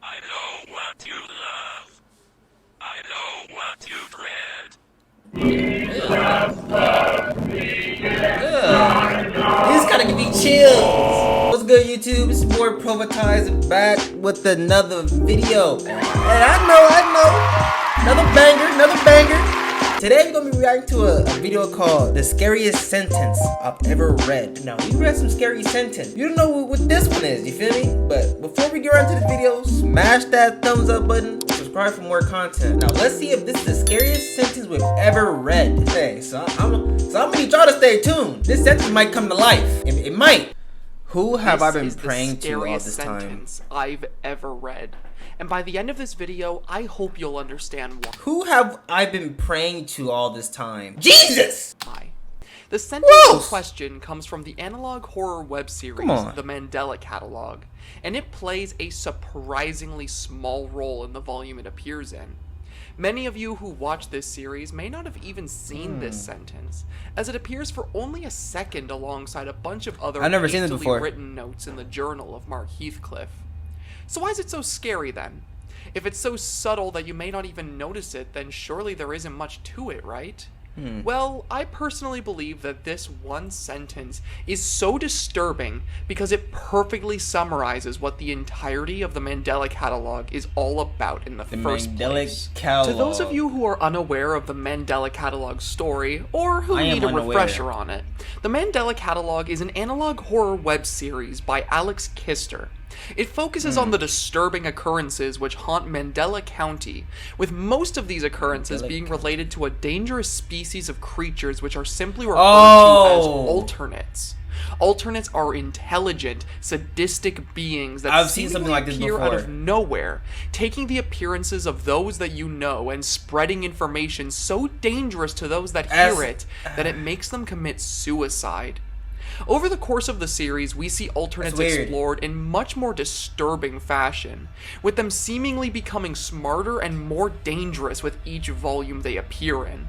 I know what you love. I know what you dread. This kind of give me chills. What's good, YouTube? It's more Provatized back with another video. And I know. Another banger. Today we're gonna be reacting to a video called The Scariest Sentence I've Ever Read. Now, we read some scary sentence. You don't know what this one is, you feel me? But before we get right into the video, smash that thumbs up button. Subscribe for more content. Now, let's see if this is the scariest sentence we've ever read. Hey, so I'm gonna need y'all to stay tuned. This sentence might come to life. It might. Who have I been praying to all this time? Sentence I've ever read. And by the end of this video, I hope you'll understand why. Who have I been praying to all this time? Jesus! The sentence in question comes from the analog horror web series, The Mandela Catalog, and it plays a surprisingly small role in the volume it appears in. Many of you who watch this series may not have even seen this sentence, as it appears for only a second alongside a bunch of other hastily written notes in the journal of Mark Heathcliff. So why is it so scary then? If it's so subtle that you may not even notice it, then surely there isn't much to it, right? Well, I personally believe that this one sentence is so disturbing because it perfectly summarizes what the entirety of the Mandela Catalog is all about in the first place. To those of you who are unaware of the Mandela Catalog story, or who need a refresher on it, the Mandela Catalog is an analog horror web series by Alex Kister. It focuses on the disturbing occurrences which haunt Mandela County, with most of these occurrences being related to a dangerous species of creatures which are simply referred to as alternates. Alternates are intelligent, sadistic beings that appear out of nowhere, taking the appearances of those that you know and spreading information so dangerous to those that hear it that it makes them commit suicide. Over the course of the series, we see alternates explored in much more disturbing fashion, with them seemingly becoming smarter and more dangerous with each volume they appear in.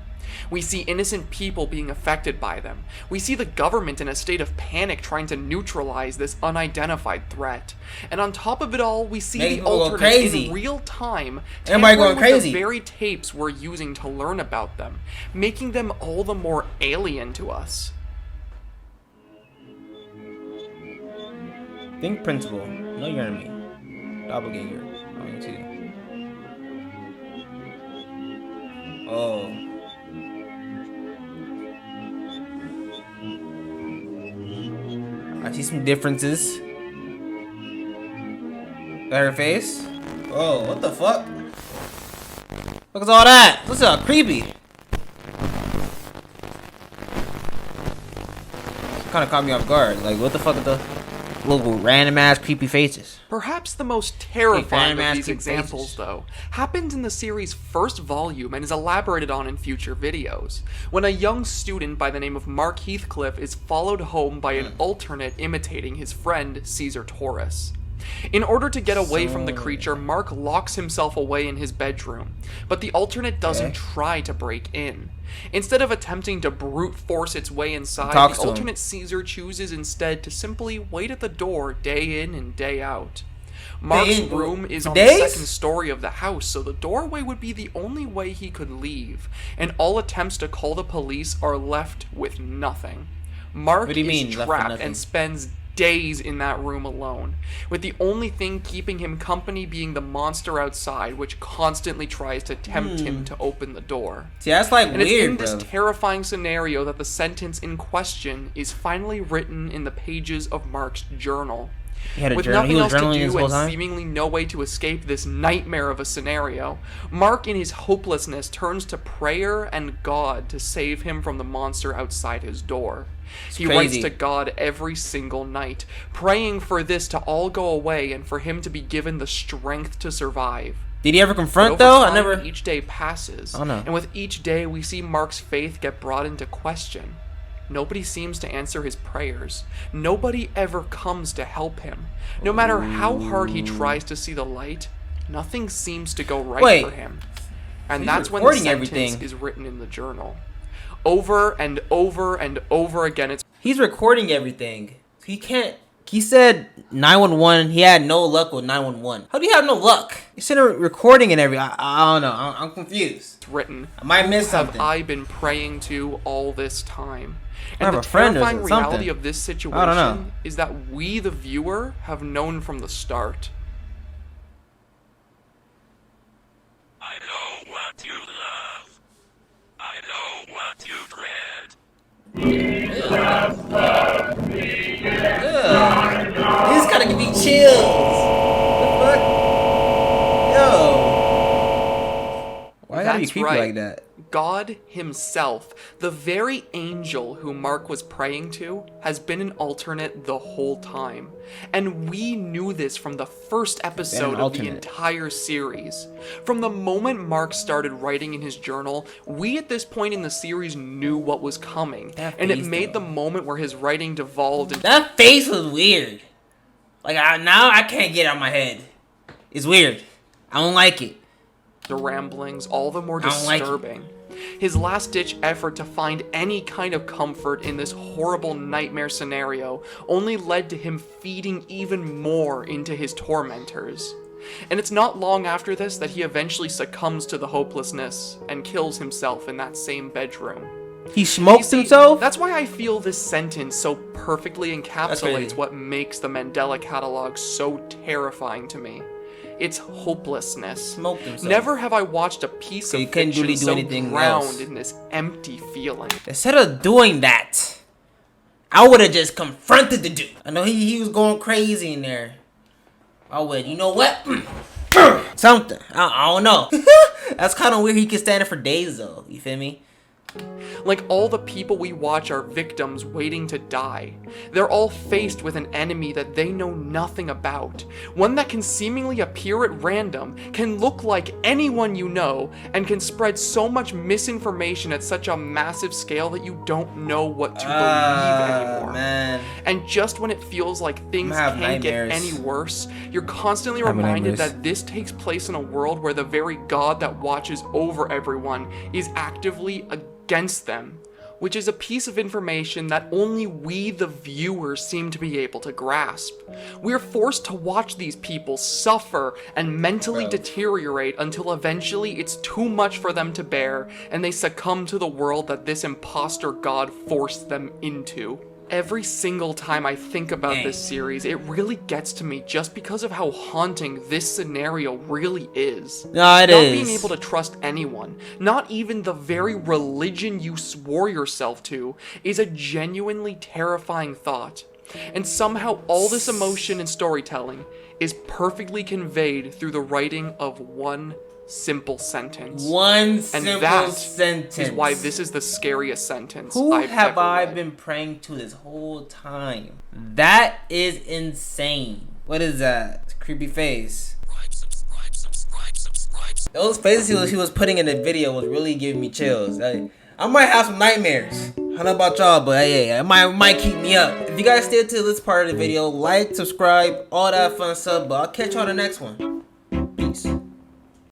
We see innocent people being affected by them. We see the government in a state of panic trying to neutralize this unidentified threat. And on top of it all, we see the alternates in real time tampering with the very tapes we're using to learn about them, making them all the more alien to us. Think principle. Know your enemy. Doppelganger. Volume 2. Oh. I see some differences. Got her face. Oh, what the fuck? Look at all that. This is creepy. Kind of caught me off guard. Like, what the fuck is the little random ass creepy faces? Perhaps the most terrifying of these examples, though, happens in the series' first volume and is elaborated on in future videos, when a young student by the name of Mark Heathcliff is followed home by an alternate imitating his friend, Caesar Taurus. In order to get away from the creature, Mark locks himself away in his bedroom, but the alternate doesn't try to break in. Instead of attempting to brute force its way inside, the alternate Caesar chooses instead to simply wait at the door day in and day out. Mark's room is on the second story of the house, so the doorway would be the only way he could leave, and all attempts to call the police are left with nothing. Mark is trapped and spends days in that room alone, with the only thing keeping him company being the monster outside, which constantly tries to tempt him to open the door. See, that's like and it's in this terrifying scenario that the sentence in question is finally written in the pages of Mark's journal. With nothing else to do and seemingly no way to escape this nightmare of a scenario, Mark in his hopelessness turns to prayer and God to save him from the monster outside his door. He writes to God every single night, praying for this to all go away and for him to be given the strength to survive. Did he ever confront though? Each day passes, and with each day we see Mark's faith get brought into question. Nobody seems to answer his prayers. Nobody ever comes to help him. No matter how hard he tries to see the light, nothing seems to go right for him. And that's when the sentence is written in the journal. Over and over and over again. He's recording everything. He can't He said 911. He had no luck with 911. How do you have no luck? You said a recording and everything. I don't know. I'm confused. It's written. I might miss something. Have I been praying to all this time? I And have the a friend or terrifying reality something. of this I don't situation know. is that we, the viewer, have known from the start. I know what you love. I know what you dread. This kind of give me chills. What the fuck? Yo. Why gotta be That's creepy right. like that? God himself, the very angel who Mark was praying to, has been an alternate the whole time. And we knew this from the first episode of the entire series. From the moment Mark started writing in his journal, we at this point in the series knew what was coming. And it made the moment where his writing devolved into... That face was weird. Like, now I can't get it out of my head. It's weird. I don't like it. The ramblings all the more disturbing. His last-ditch effort to find any kind of comfort in this horrible nightmare scenario only led to him feeding even more into his tormentors. And it's not long after this that he eventually succumbs to the hopelessness and kills himself in that same bedroom. He smokes himself? That's why I feel this sentence so perfectly encapsulates what makes the Mandela catalog so terrifying to me. It's hopelessness. Never have I watched a piece of fiction really so drowned in this empty feeling. Instead of doing that, I would have just confronted the dude. I know he was going crazy in there. I would, you know what? Something. I don't know. That's kind of weird. He can stand it for days though. You feel me? Like all the people we watch are victims waiting to die. They're all faced with an enemy that they know nothing about. One that can seemingly appear at random, can look like anyone you know, and can spread so much misinformation at such a massive scale that you don't know what to believe anymore. Man. And just when it feels like things can't get any worse, you're constantly reminded that this takes place in a world where the very God that watches over everyone is actively against them, which is a piece of information that only we, the viewers, seem to be able to grasp. We're forced to watch these people suffer and mentally deteriorate until eventually it's too much for them to bear and they succumb to the world that this imposter god forced them into. Every single time I think about this series, it really gets to me just because of how haunting this scenario really is. No, it is. Not being able to trust anyone, not even the very religion you swore yourself to, is a genuinely terrifying thought. And somehow all this emotion and storytelling is perfectly conveyed through the writing of one simple sentence. One simple sentence. Is why this is the scariest sentence Who I've have ever I read. been praying to this whole time? That is insane. What is that? Creepy face. Those faces he was putting in the video was really giving me chills. I might have some nightmares. I don't know about y'all, but yeah, it might keep me up. If you guys stay to this part of the video, like, subscribe, all that fun stuff. But I'll catch y'all on the next one.